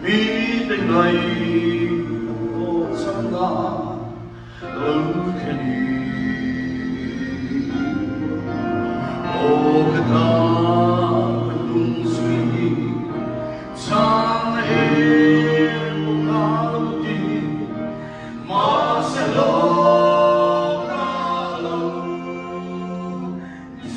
mi tình ngày ô trong ngã lâu khen ô cái ta lung suy sang em một ngã lâu đi mà sẽ lo ta lâu đi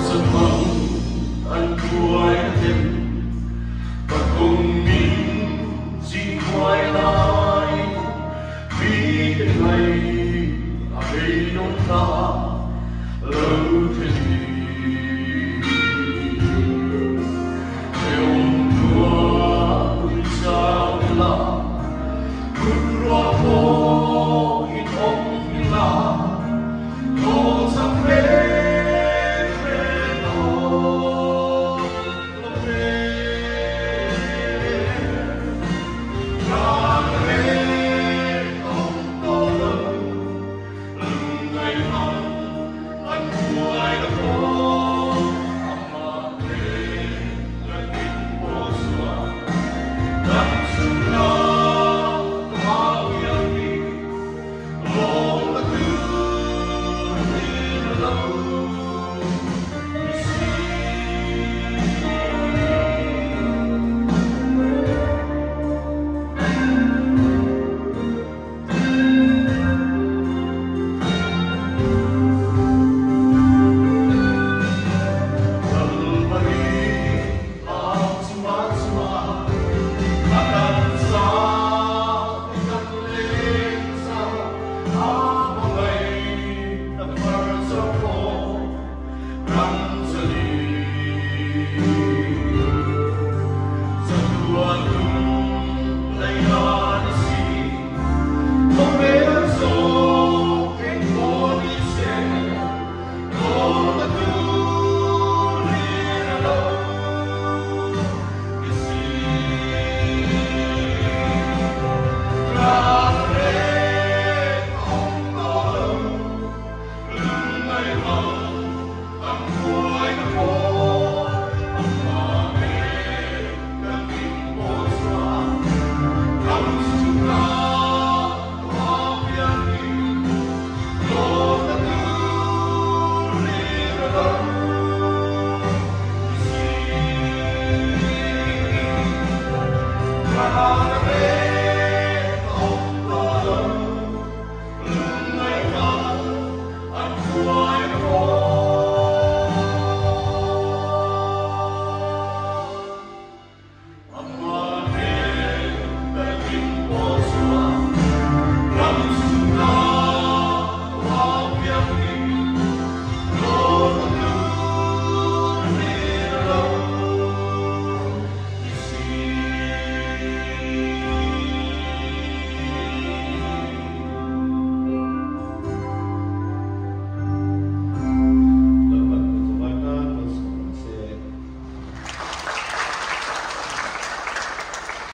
sân mong anh cuối thêm và cùng mình chỉ quay lại vì cái ngày ấy nó ta lâu thế theo tua vui sao là bước qua phố in ông là có sắp về I'm